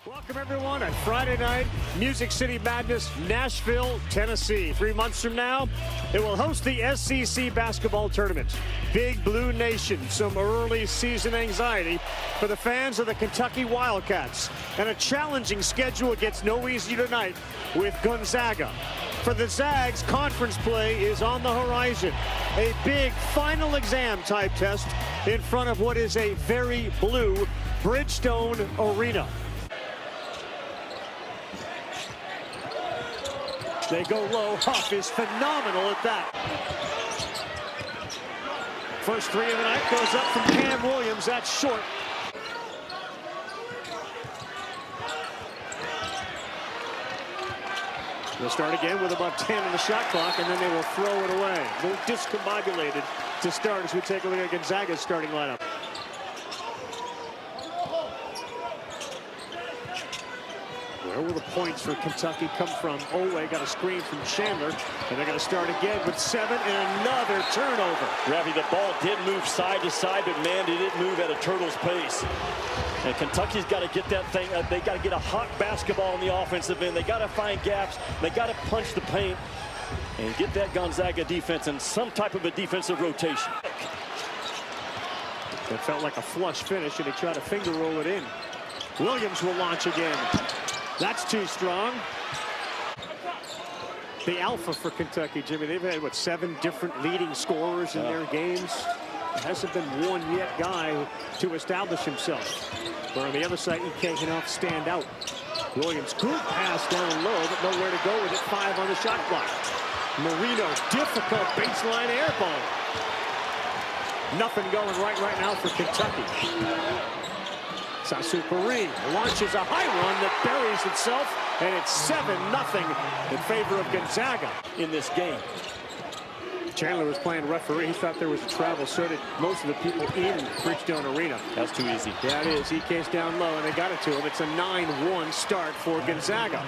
Welcome everyone on Friday night, Music City Madness, Nashville, Tennessee. 3 months from now, it will host the SEC basketball tournament. Big Blue Nation, some early season anxiety for the fans of the Kentucky Wildcats. And a challenging schedule gets no easier tonight with Gonzaga. For the Zags, conference play is on the horizon. A big final exam type test in front of what is a very blue Bridgestone Arena. They go low. Huff is phenomenal at that. First three of the night goes up from Cam Williams. That's short. They'll start again with about 10 on the shot clock, and then they will throw it away. A little discombobulated to start as we take a look at Gonzaga's starting lineup. Where will the points for Kentucky come from? Owe got a screen from Chandler, and they're going to start again with 7 and another turnover. Ravi, the ball did move side to side, but man, did it move at a turtle's pace. And Kentucky's got to get that thing. They got to get a hot basketball in the offensive end. They got to find gaps. They got to punch the paint and get that Gonzaga defense in some type of a defensive rotation. That felt like a flush finish, and he tried to finger roll it in. Williams will launch again. That's too strong. The alpha for Kentucky, Jimmy, they've had, what, 7 different leading scorers in their games. There hasn't been one yet guy to establish himself. Where on the other side, EK can stand out. Williams, good pass down low, but nowhere to go with it. 5 on the shot clock. Marino, difficult baseline air ball. Nothing going right now for Kentucky. Sasupari launches a high run that buries itself, and it's 7-0 in favor of Gonzaga in this game. Chandler was playing referee. He thought there was a travel, so did most of the people in Bridgestone Arena. That's too easy. Yeah, it is. EK's down low, and they got it to him. It's a 9-1 start for Gonzaga.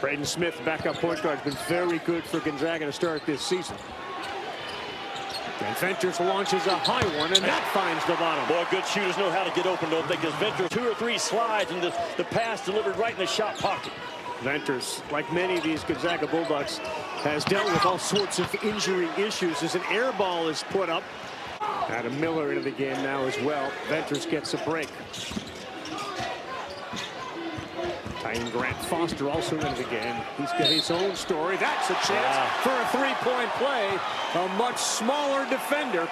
Braden Smith, backup point guard, has been very good for Gonzaga to start this season. And Venters launches a high one, and that finds the bottom. Boy, good shooters know how to get open, don't they? Because Venters 2 or 3 slides, and the pass delivered right in the shot pocket. Venters, like many of these Gonzaga Bulldogs, has dealt with all sorts of injury issues as an air ball is put up. Adam Miller into the game now as well. Venters gets a break. Tyne Grant Foster also into the game. He's got his own story. That's a chance for a 3-point play. A much smaller defender.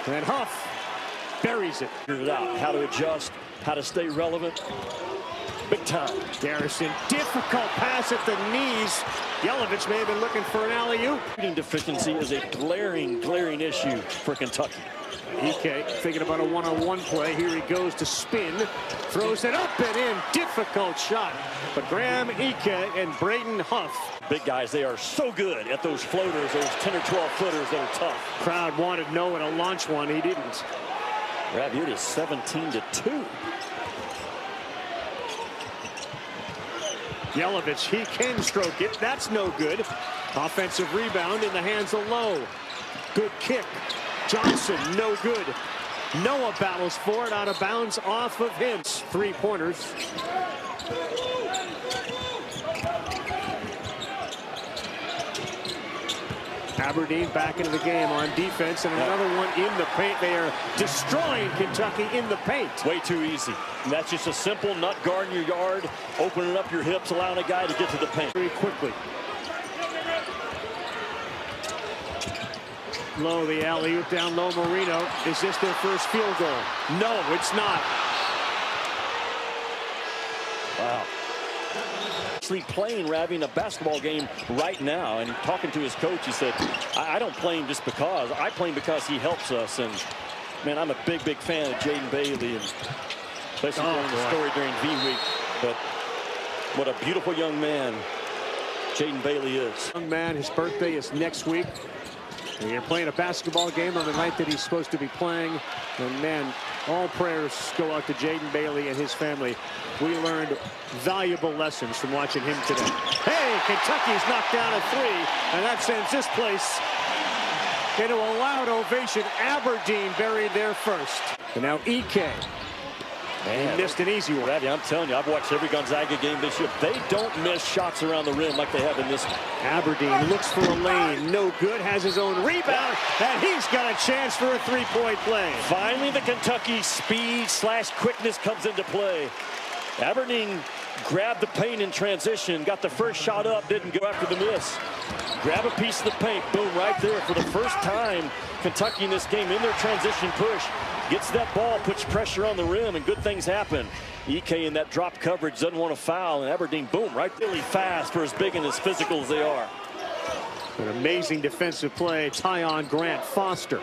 And Huff buries it. Figured it out, how to adjust, how to stay relevant. Big time. Garrison, difficult pass at the knees. Yelovich may have been looking for an alley-oop. Shooting deficiency is a glaring issue for Kentucky. EK thinking about a one-on-one play. Here he goes to spin. Throws it up and in. Difficult shot. But Graham Ike and Braden Huff. Big guys, they are so good at those floaters, those 10 or 12 footers that are tough. Crowd wanted Noah to launch one. He didn't. Ravi, it is 17-2. Yelovich, he can stroke it. That's no good. Offensive rebound in the hands of Lowe. Good kick. Johnson, no good. Noah battles for it, out of bounds off of him. 3-pointers. Aberdeen back into the game on defense, and another one in the paint. They are destroying Kentucky in the paint. Way too easy. And that's just a simple nut guarding your yard, opening up your hips, allowing a guy to get to the paint. Very quickly. Low, the alley-oop down low. Marino. Is this their first field goal? No, it's not. Wow. Actually playing Ravi in a basketball game right now, and talking to his coach, he said, I don't play him just because. I play him because he helps us. And man, I'm a big fan of Jaden Bailey, and especially during the story during V-Week. But what a beautiful young man Jaden Bailey is. Young man, his birthday is next week. And you're playing a basketball game on the night that he's supposed to be playing. And man, all prayers go out to Jaden Bailey and his family. We learned valuable lessons from watching him today. Hey, Kentucky's knocked down a 3, and that sends this place into a loud ovation. Aberdeen buried their first. And now EK Man, he missed an easy one. Ravi, I'm telling you, I've watched every Gonzaga game this year. They don't miss shots around the rim like they have in this. Aberdeen looks for a lane. No good. Has his own rebound. And he's got a chance for a three-point play. Finally, the Kentucky speed/quickness comes into play. Aberdeen grabbed the paint in transition, got the first shot up, didn't go after the miss. Grab a piece of the paint, boom, right there. For the first time, Kentucky in this game in their transition push gets that ball, puts pressure on the rim, and good things happen. EK in that drop coverage doesn't want to foul, and Aberdeen, boom, right really fast for as big and as physical as they are. An amazing defensive play. Tyon Grant Foster.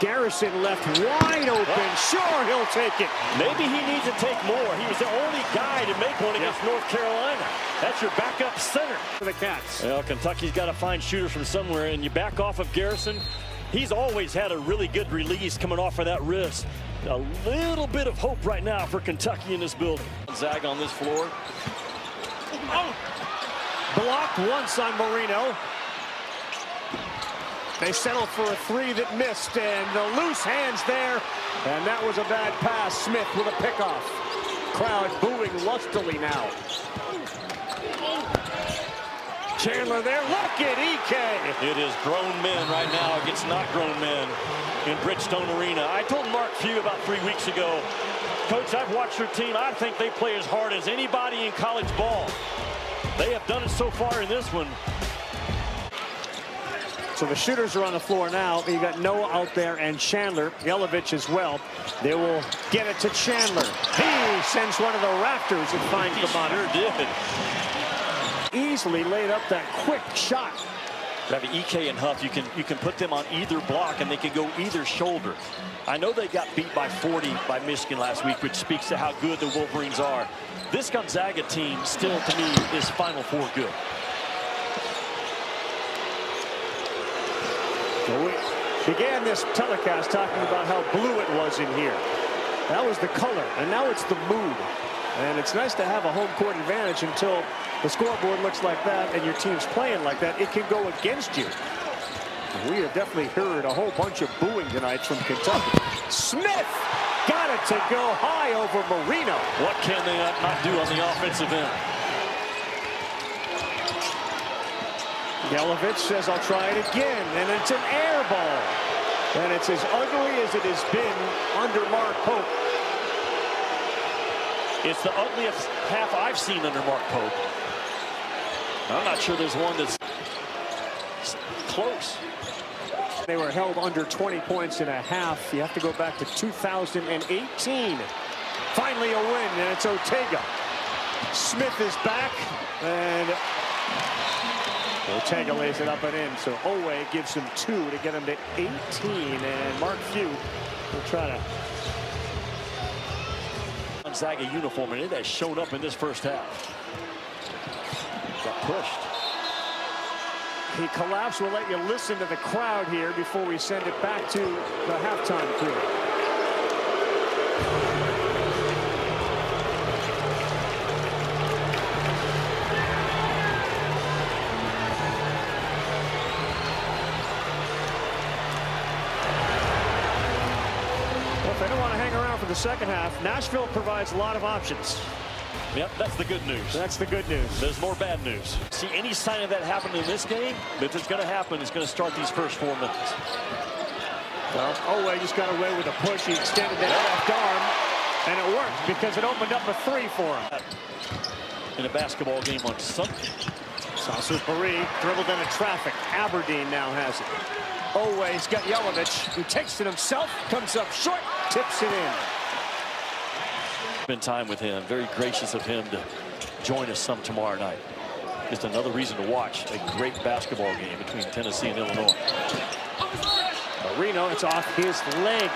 Garrison left wide open. Sure, he'll take it. Maybe he needs to take more. He was the only guy to make one against North Carolina. That's your backup center. For the Cats. Well, Kentucky's got to find shooters from somewhere, and you back off of Garrison. He's always had a really good release coming off of that wrist. A little bit of hope right now for Kentucky in this building. Gonzaga on this floor. Oh. Blocked once on Marino. They settled for a three that missed, and the loose hands there. And that was a bad pass. Smith with a pickoff. Crowd booing lustily now. Chandler there. Look at EK. It is grown men right now against not grown men in Bridgestone Arena. I told Mark Few about 3 weeks ago, Coach, I've watched your team. I think they play as hard as anybody in college ball. They have done it so far in this one. So the shooters are on the floor now. You got Noah out there and Chandler, Yelovich as well. They will get it to Chandler. He sends one of the rafters and finds the bottom. Sure did. Easily laid up that quick shot. Ravi, EK and Huff, you can put them on either block and they can go either shoulder. I know they got beat by 40 by Michigan last week, which speaks to how good the Wolverines are. This Gonzaga team still, to me, is Final Four good. So we began this telecast talking about how blue it was in here. That was the color, and now it's the mood. And it's nice to have a home court advantage until the scoreboard looks like that and your team's playing like that. It can go against you. We have definitely heard a whole bunch of booing tonight from Kentucky. Smith got it to go high over Marino. What can they not do on the offensive end? Yelovich says, I'll try it again, and it's an air ball. And it's as ugly as it has been under Mark Pope. It's the ugliest half I've seen under Mark Pope. I'm not sure there's one that's close. They were held under 20 points in a half. You have to go back to 2018. Finally a win, and it's Ortega. Smith is back, and Ortega lays it up and in. So Owe gives him 2 to get him to 18, and Mark Few will try to. Gonzaga uniform, and it has shown up in this first half. Got pushed. He collapsed. We'll let you listen to the crowd here before we send it back to the halftime crew. If they don't want to hang around for the second half, Nashville provides a lot of options. Yep, that's the good news. That's the good news. There's more bad news. See any sign of that happening in this game? If it's going to happen, it's going to start these first 4 minutes. Well, Owe just got away with a push. He extended that left arm, and it worked because it opened up a 3 for him. In a basketball game on Sunday. Sassu Paris dribbled into traffic. Aberdeen now has it. Owe's got Yelovich, who takes it himself, comes up short, tips it in. Spend time with him. Very gracious of him to join us some tomorrow night. Just another reason to watch a great basketball game between Tennessee and Illinois. Marino, it's off his leg.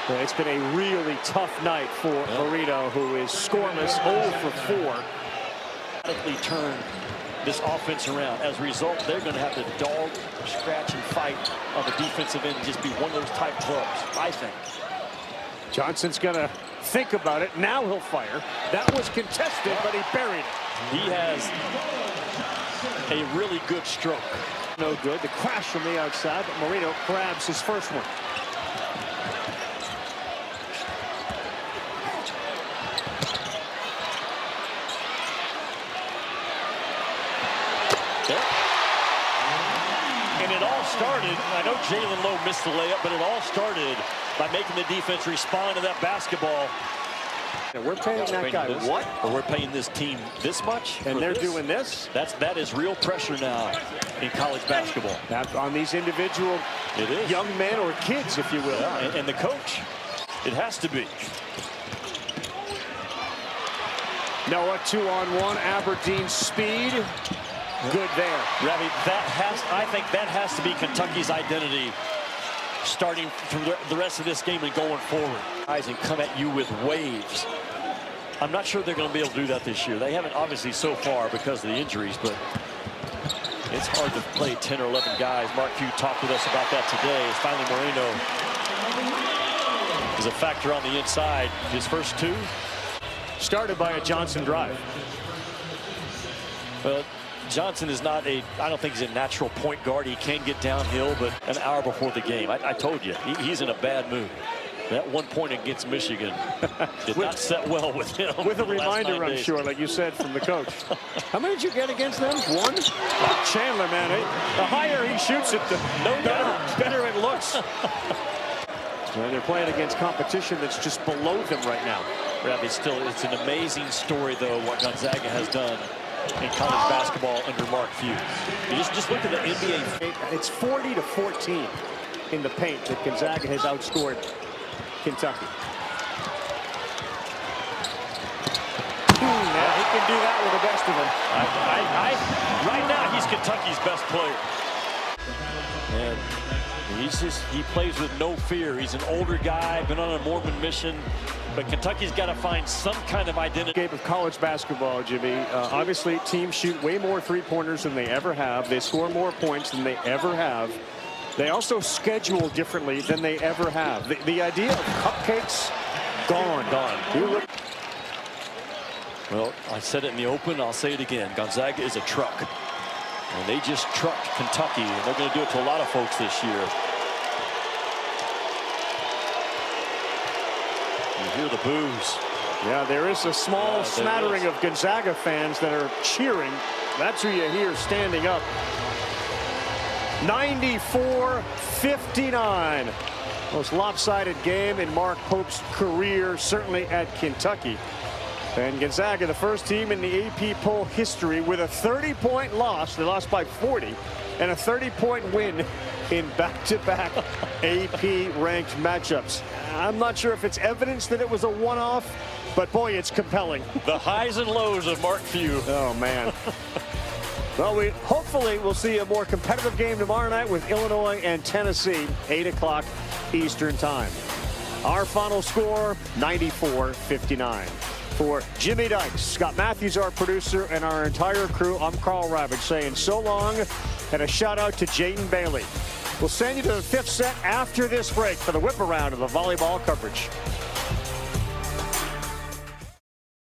Well, it's been a really tough night for Marino, who is scoreless, 0 for 4. Turn this offense around. As a result, they're going to have to dog, scratch, and fight on the defensive end and just be one of those tight clubs, I think. Johnson's going to think about it. Now he'll fire. That was contested, but he buried it. He has a really good stroke. No good. The crash from the outside, but Marino grabs his first one. started, I know Jalen Lowe missed the layup, but it all started by making the defense respond to that basketball. And we're paying that guy what? Or we're paying this team this much? And they're doing this? That is real pressure now in college basketball. On these individual young men or kids, if you will. Yeah, and the coach, it has to be. Noah 2-on-1, Aberdeen speed. Good there. Ravi, I think that has to be Kentucky's identity starting through the rest of this game and going forward. Guys, and come at you with waves. I'm not sure they're going to be able to do that this year. They haven't, obviously, so far because of the injuries, but it's hard to play 10 or 11 guys. Mark Few talked with us about that today. As finally Moreno is a factor on the inside. His first two started by a Johnson drive. Well, Johnson is not I don't think he's a natural point guard. He can get downhill, but an hour before the game, I told you, he's in a bad mood. That 1 point against Michigan did not set well with him. With a reminder, I'm sure, like you said, from the coach. How many did you get against them? One? Chandler, man, the higher he shoots it, the better it looks. And they're playing against competition that's just below them right now. It's an amazing story, though, what Gonzaga has done in college basketball under Mark Few. You just look at the NBA. It's 40-14 in the paint that Gonzaga has outscored Kentucky. Yeah, he can do that with the best of them. Right now, he's Kentucky's best player. And he plays with no fear. He's an older guy, been on a Mormon mission. But Kentucky's got to find some kind of identity. Game of college basketball, Jimmy. Obviously, teams shoot way more three-pointers than they ever have. They score more points than they ever have. They also schedule differently than they ever have. The idea of cupcakes, gone. Well, I said it in the open. I'll say it again. Gonzaga is a truck. And they just trucked Kentucky. And they're going to do it to a lot of folks this year. You hear the boos. Yeah, there is a small smattering of Gonzaga fans that are cheering. That's who you hear standing up. 94-59. Most lopsided game in Mark Pope's career, certainly at Kentucky. And Gonzaga, the first team in the AP poll history with a 30-point loss. They lost by 40, and a 30-point win in back-to-back AP-ranked matchups. I'm not sure if it's evidence that it was a one-off, but boy, it's compelling. The highs and lows of Mark Few. Oh, man. Well, hopefully we'll see a more competitive game tomorrow night with Illinois and Tennessee, 8 o'clock Eastern time. Our final score, 94-59. For Jimmy Dykes, Scott Matthews, our producer, and our entire crew, I'm Carl Ravage saying so long, and a shout out to Jaden Bailey. We'll send you to the fifth set after this break for the whip around of the volleyball coverage.